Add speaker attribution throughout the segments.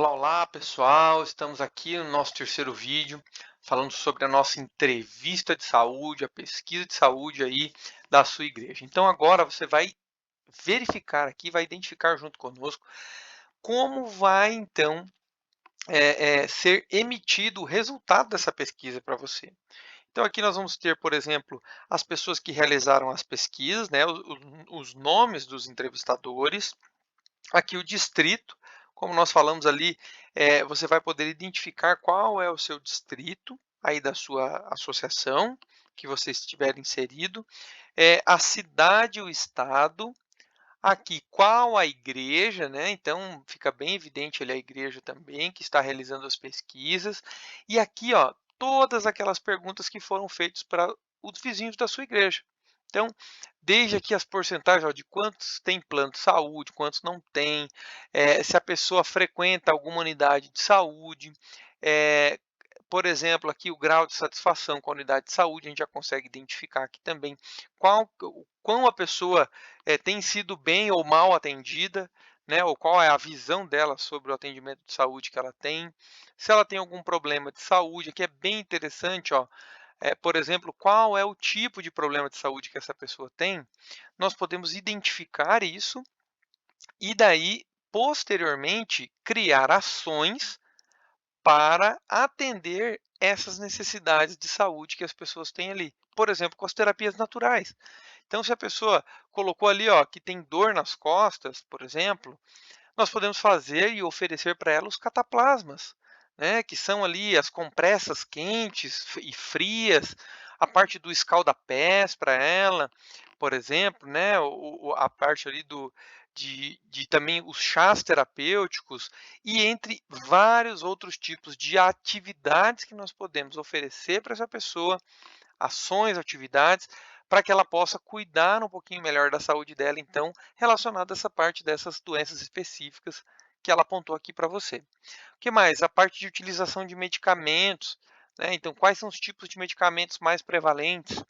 Speaker 1: Olá, olá pessoal, estamos aqui no nosso terceiro vídeo falando sobre a nossa entrevista de saúde, a pesquisa de saúde aí da sua igreja. Então agora você vai verificar aqui, vai identificar junto conosco como vai então ser emitido o resultado dessa pesquisa para você. Então aqui nós vamos ter, por exemplo, as pessoas que realizaram as pesquisas, né, os nomes dos entrevistadores. Aqui o distrito, como nós falamos ali, você vai poder identificar qual é o seu distrito aí da sua associação que você estiver inserido, a cidade, o estado, aqui qual a igreja, né? Então fica bem evidente ali a igreja também que está realizando as pesquisas, e aqui, ó, todas aquelas perguntas que foram feitas para os vizinhos da sua igreja. Então, desde aqui as porcentagens, ó, de quantos tem plano de saúde, quantos não tem, se a pessoa frequenta alguma unidade de saúde, eh, por exemplo, aqui o grau de satisfação com a unidade de saúde, a gente já consegue identificar aqui também o quão a pessoa tem sido bem ou mal atendida, né, ou qual é a visão dela sobre o atendimento de saúde que ela tem. Se ela tem algum problema de saúde, aqui é bem interessante, ó, por exemplo, qual é o tipo de problema de saúde que essa pessoa tem, nós podemos identificar isso e daí, posteriormente, criar ações para atender essas necessidades de saúde que as pessoas têm ali. Por exemplo, com as terapias naturais. Então, se a pessoa colocou ali, ó, que tem dor nas costas, por exemplo, nós podemos fazer e oferecer para ela os cataplasmas, né, que são ali as compressas quentes e frias, a parte do escalda-pés para ela, por exemplo, né, a parte ali de também os chás terapêuticos, e entre vários outros tipos de atividades que nós podemos oferecer para essa pessoa, ações, atividades, para que ela possa cuidar um pouquinho melhor da saúde dela, então, relacionada a essa parte dessas doenças específicas que ela apontou aqui para você. O que mais? A parte de utilização de medicamentos, né? Então, quais são os tipos de medicamentos mais prevalentes? O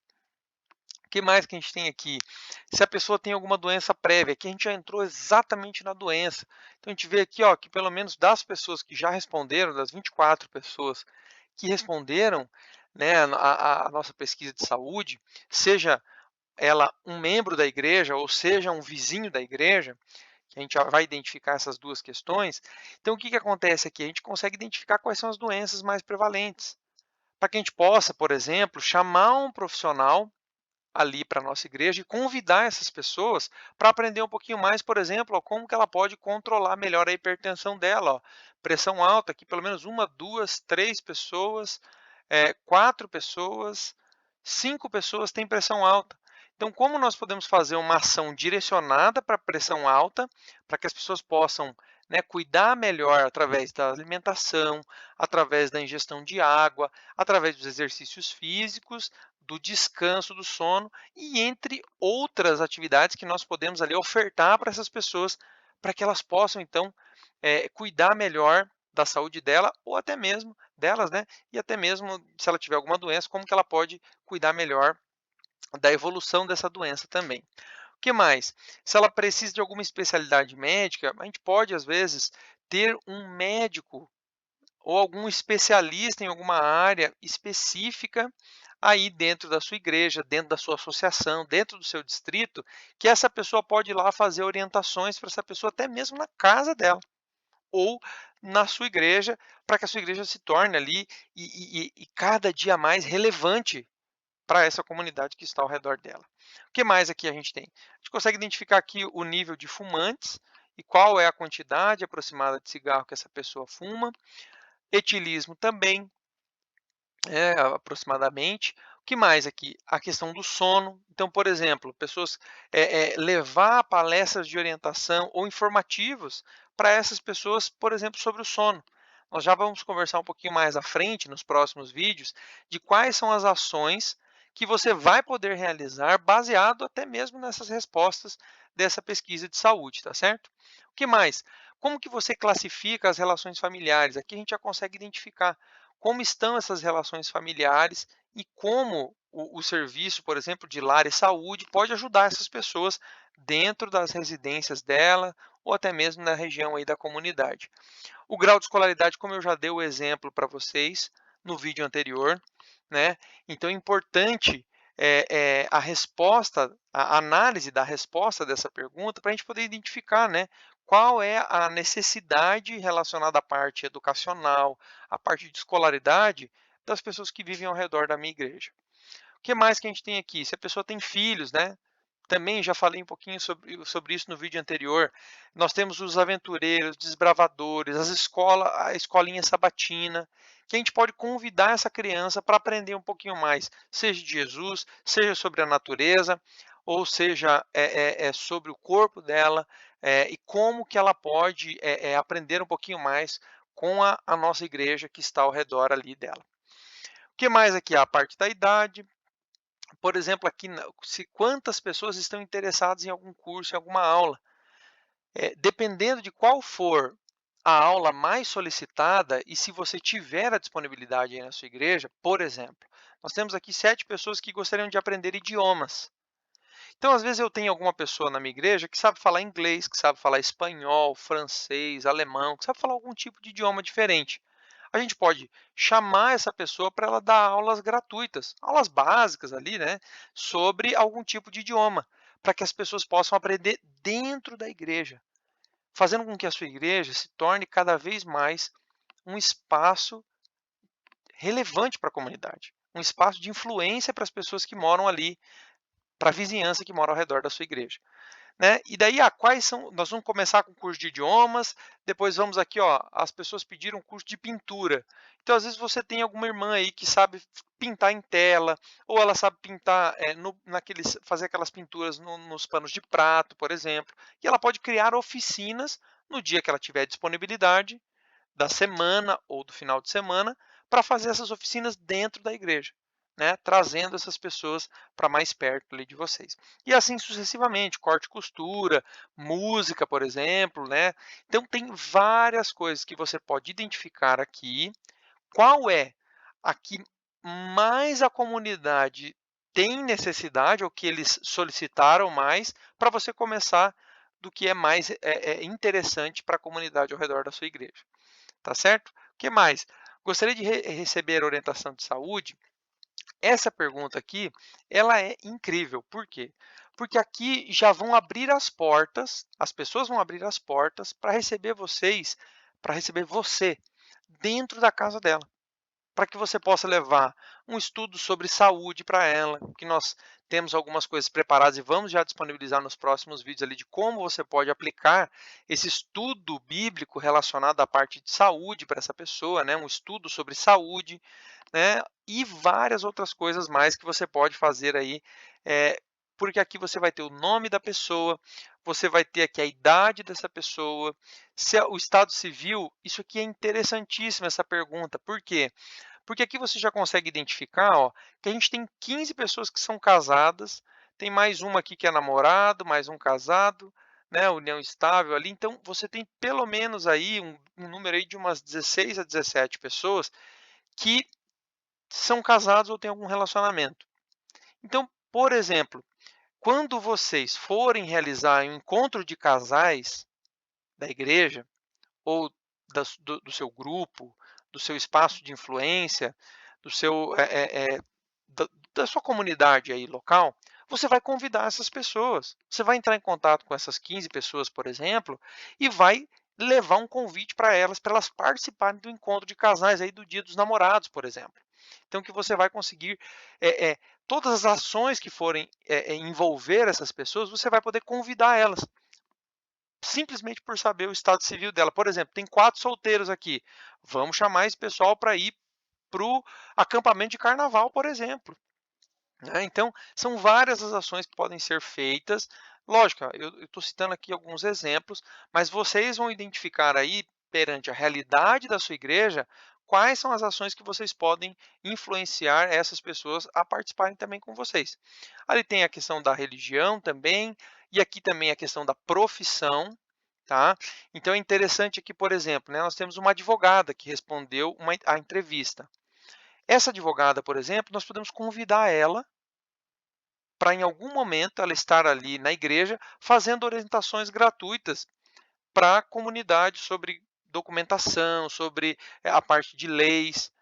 Speaker 1: que mais que a gente tem aqui? Se a pessoa tem alguma doença prévia, aqui a gente já entrou exatamente na doença. Então, a gente vê aqui, ó, que pelo menos das pessoas que já responderam, das 24 pessoas que responderam, né, a nossa pesquisa de saúde, seja ela um membro da igreja ou seja um vizinho da igreja, que a gente já vai identificar essas duas questões. Então, o que acontece aqui? A gente consegue identificar quais são as doenças mais prevalentes, para que a gente possa, por exemplo, chamar um profissional ali para a nossa igreja e convidar essas pessoas para aprender um pouquinho mais, por exemplo, ó, como que ela pode controlar melhor a hipertensão dela, ó. Pressão alta, que pelo menos uma, duas, três pessoas, quatro pessoas, cinco pessoas têm pressão alta. Então, como nós podemos fazer uma ação direcionada para pressão alta, para que as pessoas possam, né, cuidar melhor através da alimentação, através da ingestão de água, através dos exercícios físicos, do descanso, do sono e entre outras atividades que nós podemos ali ofertar para essas pessoas, para que elas possam então cuidar melhor da saúde dela ou até mesmo delas, né? E até mesmo se ela tiver alguma doença, como que ela pode cuidar melhor da evolução dessa doença também. O que mais? Se ela precisa de alguma especialidade médica, a gente pode às vezes ter um médico ou algum especialista em alguma área específica aí dentro da sua igreja, dentro da sua associação, dentro do seu distrito, que essa pessoa pode ir lá fazer orientações para essa pessoa até mesmo na casa dela ou na sua igreja, para que a sua igreja se torne ali e cada dia mais relevante para essa comunidade que está ao redor dela. O que mais aqui a gente tem? A gente consegue identificar aqui o nível de fumantes e qual é a quantidade aproximada de cigarro que essa pessoa fuma. Etilismo também, aproximadamente. O que mais aqui? A questão do sono. Então, por exemplo, pessoas levar palestras de orientação ou informativos para essas pessoas, por exemplo, sobre o sono. Nós já vamos conversar um pouquinho mais à frente, nos próximos vídeos, de quais são as ações que você vai poder realizar baseado até mesmo nessas respostas dessa pesquisa de saúde, tá certo? O que mais? Como que você classifica as relações familiares? Aqui a gente já consegue identificar como estão essas relações familiares e como o serviço, por exemplo, de lar e saúde pode ajudar essas pessoas dentro das residências dela ou até mesmo na região aí da comunidade. O grau de escolaridade, como eu já dei o exemplo para vocês no vídeo anterior, né? Então é importante a resposta, a análise da resposta dessa pergunta para a gente poder identificar, né, qual é a necessidade relacionada à parte educacional, à parte de escolaridade das pessoas que vivem ao redor da minha igreja. O que mais que a gente tem aqui? Se a pessoa tem filhos, né? Também já falei um pouquinho sobre isso no vídeo anterior. Nós temos os aventureiros, desbravadores, a escolinha sabatina, que a gente pode convidar essa criança para aprender um pouquinho mais, seja de Jesus, seja sobre a natureza, ou seja, sobre o corpo dela, e como que ela pode aprender um pouquinho mais com a nossa igreja que está ao redor ali dela. O que mais aqui? A parte da idade. Por exemplo, aqui, se quantas pessoas estão interessadas em algum curso, em alguma aula. Dependendo de qual for a aula mais solicitada e se você tiver a disponibilidade aí na sua igreja, por exemplo, nós temos aqui 7 pessoas que gostariam de aprender idiomas. Então, às vezes eu tenho alguma pessoa na minha igreja que sabe falar inglês, que sabe falar espanhol, francês, alemão, que sabe falar algum tipo de idioma diferente. A gente pode chamar essa pessoa para ela dar aulas gratuitas, aulas básicas ali, né, sobre algum tipo de idioma, para que as pessoas possam aprender dentro da igreja, fazendo com que a sua igreja se torne cada vez mais um espaço relevante para a comunidade, um espaço de influência para as pessoas que moram ali, para a vizinhança que mora ao redor da sua igreja. Né? E daí, quais são? Nós vamos começar com o curso de idiomas, depois vamos aqui, as pessoas pediram curso de pintura. Então, às vezes você tem alguma irmã aí que sabe pintar em tela, ou ela sabe pintar fazer aquelas pinturas nos panos de prato, por exemplo. E ela pode criar oficinas no dia que ela tiver disponibilidade, da semana ou do final de semana, para fazer essas oficinas dentro da igreja, né? Trazendo essas pessoas para mais perto ali de vocês. E assim sucessivamente, corte e costura, música, por exemplo, né? Então tem várias coisas que você pode identificar aqui. Qual é a que mais a comunidade tem necessidade, ou que eles solicitaram mais, para você começar do que é mais interessante para a comunidade ao redor da sua igreja. Tá certo? O que mais? Gostaria de receber orientação de saúde? Essa pergunta aqui, ela é incrível. Por quê? Porque aqui já vão abrir as portas, as pessoas vão abrir as portas para receber vocês, para receber você dentro da casa dela, para que você possa levar um estudo sobre saúde para ela, que nós temos algumas coisas preparadas e vamos já disponibilizar nos próximos vídeos ali de como você pode aplicar esse estudo bíblico relacionado à parte de saúde para essa pessoa, né? Um estudo sobre saúde, né? E várias outras coisas mais que você pode fazer aí, porque aqui você vai ter o nome da pessoa, você vai ter aqui a idade dessa pessoa, se o estado civil. Isso aqui é interessantíssimo, essa pergunta. Por quê? Porque aqui você já consegue identificar, que a gente tem 15 pessoas que são casadas, tem mais uma aqui que é namorado, mais um casado, né, união estável ali. Então você tem pelo menos aí um número aí de umas 16 a 17 pessoas que são casados ou têm algum relacionamento. Então, por exemplo, quando vocês forem realizar um encontro de casais da igreja, ou do seu grupo, do seu espaço de influência, do seu, da, da sua comunidade aí local, você vai convidar essas pessoas. Você vai entrar em contato com essas 15 pessoas, por exemplo, e vai levar um convite para elas participarem do encontro de casais aí do Dia dos Namorados, por exemplo. Então, que você vai conseguir todas as ações que forem envolver essas pessoas, você vai poder convidar elas simplesmente por saber o estado civil dela. Por exemplo, tem 4 solteiros aqui. Vamos chamar esse pessoal para ir para o acampamento de carnaval, por exemplo. Né? Então, são várias as ações que podem ser feitas. Lógico, eu estou citando aqui alguns exemplos, mas vocês vão identificar aí, perante a realidade da sua igreja, quais são as ações que vocês podem influenciar essas pessoas a participarem também com vocês. Ali tem a questão da religião também, e aqui também a questão da profissão. Tá? Então é interessante aqui, por exemplo, né, nós temos uma advogada que respondeu a entrevista. Essa advogada, por exemplo, nós podemos convidar ela para em algum momento ela estar ali na igreja fazendo orientações gratuitas para a comunidade sobre documentação, sobre a parte de leis.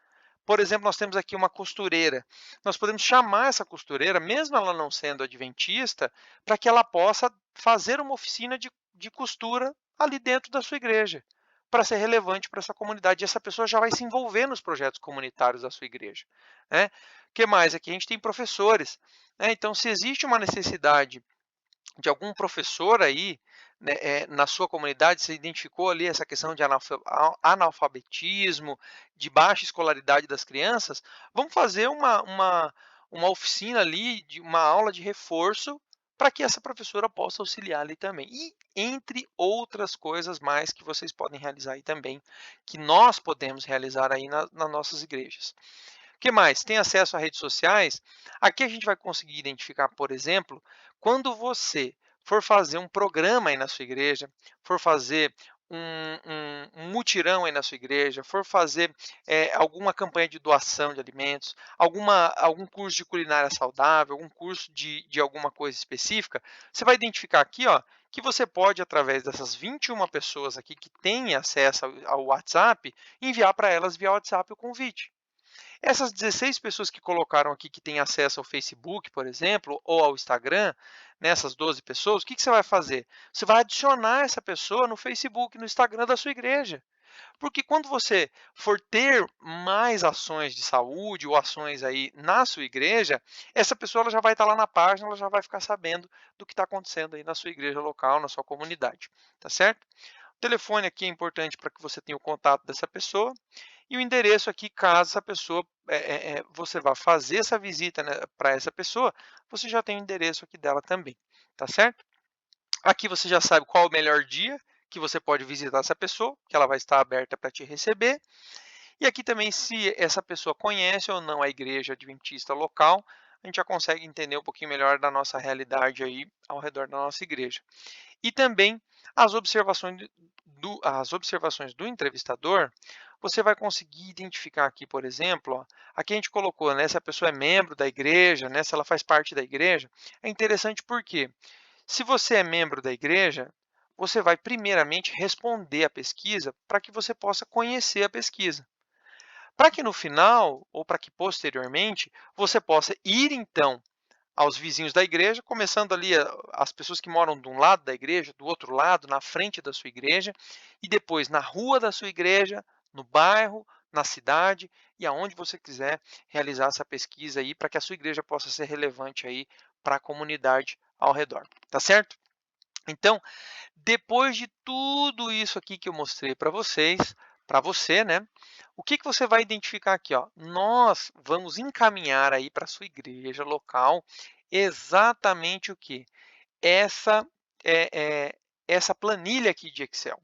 Speaker 1: Por exemplo, nós temos aqui uma costureira. Nós podemos chamar essa costureira, mesmo ela não sendo adventista, para que ela possa fazer uma oficina de costura ali dentro da sua igreja, para ser relevante para essa comunidade. E essa pessoa já vai se envolver nos projetos comunitários da sua igreja. Né? O que mais? Aqui a gente tem professores. Né? Então, se existe uma necessidade de algum professor aí, né, na sua comunidade, você identificou ali essa questão de analfabetismo, de baixa escolaridade das crianças, vamos fazer uma oficina ali, de uma aula de reforço, para que essa professora possa auxiliar ali também. E entre outras coisas mais que vocês podem realizar aí também, que nós podemos realizar aí nas nossas igrejas. O que mais? Tem acesso a redes sociais? Aqui a gente vai conseguir identificar, por exemplo, quando você for fazer um programa aí na sua igreja, for fazer um mutirão aí na sua igreja, for fazer alguma campanha de doação de alimentos, algum curso de culinária saudável, algum curso de alguma coisa específica, você vai identificar aqui, ó, que você pode, através dessas 21 pessoas aqui que têm acesso ao WhatsApp, enviar para elas via WhatsApp o convite. Essas 16 pessoas que colocaram aqui que têm acesso ao Facebook, por exemplo, ou ao Instagram, nessas 12 pessoas, o que você vai fazer? Você vai adicionar essa pessoa no Facebook, no Instagram da sua igreja. Porque quando você for ter mais ações de saúde ou ações aí na sua igreja, essa pessoa ela já vai estar lá na página, ela já vai ficar sabendo do que está acontecendo aí na sua igreja local, na sua comunidade, tá certo? O telefone aqui é importante para que você tenha o contato dessa pessoa e o endereço aqui, caso essa pessoa, você vá fazer essa visita, né, para essa pessoa, você já tem o endereço aqui dela também, tá certo? Aqui você já sabe qual o melhor dia que você pode visitar essa pessoa, que ela vai estar aberta para te receber. E aqui também, se essa pessoa conhece ou não a igreja adventista local, a gente já consegue entender um pouquinho melhor da nossa realidade aí ao redor da nossa igreja. E também as observações do entrevistador, você vai conseguir identificar aqui, por exemplo, ó, aqui a gente colocou, né, se a pessoa é membro da igreja, né, se ela faz parte da igreja. É interessante porque, se você é membro da igreja, você vai primeiramente responder a pesquisa para que você possa conhecer a pesquisa. Para que no final, ou para que posteriormente, você possa ir então aos vizinhos da igreja, começando ali as pessoas que moram de um lado da igreja, do outro lado, na frente da sua igreja, e depois na rua da sua igreja, no bairro, na cidade e aonde você quiser realizar essa pesquisa aí para que a sua igreja possa ser relevante aí para a comunidade ao redor, tá certo? Então, depois de tudo isso aqui que eu mostrei para vocês, para você, né? O que você vai identificar aqui, ó? Nós vamos encaminhar aí para sua igreja local exatamente o que? Essa é, é, essa planilha aqui de Excel,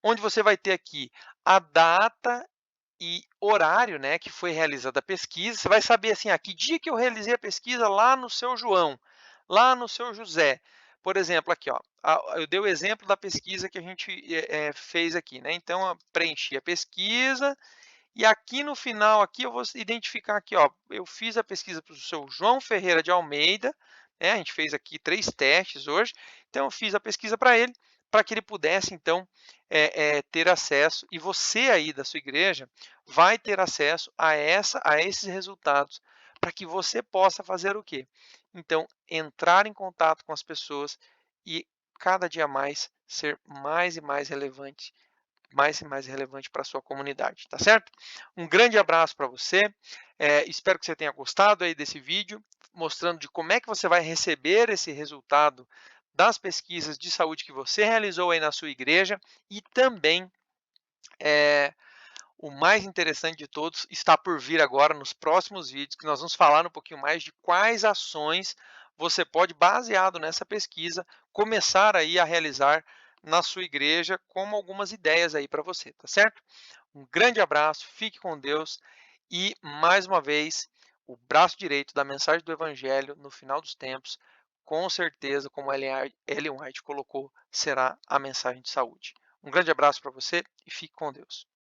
Speaker 1: onde você vai ter aqui a data e horário, né, que foi realizada a pesquisa. Você vai saber assim, que dia que eu realizei a pesquisa lá no seu João, lá no seu José. Por exemplo, aqui, ó, eu dei o exemplo da pesquisa que a gente fez aqui, né? Então, eu preenchi a pesquisa e aqui no final, aqui eu vou identificar aqui, ó, eu fiz a pesquisa para o seu João Ferreira de Almeida, né? A gente fez aqui 3 testes hoje, então eu fiz a pesquisa para ele, para que ele pudesse então ter acesso, e você aí da sua igreja vai ter acesso a esses resultados, para que você possa fazer o quê? Então, entrar em contato com as pessoas e cada dia mais ser mais e mais relevante para a sua comunidade, tá certo? Um grande abraço para você, espero que você tenha gostado aí desse vídeo, mostrando de como é que você vai receber esse resultado das pesquisas de saúde que você realizou aí na sua igreja e também o mais interessante de todos está por vir agora nos próximos vídeos, que nós vamos falar um pouquinho mais de quais ações você pode, baseado nessa pesquisa, começar aí a realizar na sua igreja, como algumas ideias aí para você, tá certo? Um grande abraço, fique com Deus e, mais uma vez, o braço direito da mensagem do Evangelho no final dos tempos, com certeza, como Ellen White colocou, será a mensagem de saúde. Um grande abraço para você e fique com Deus.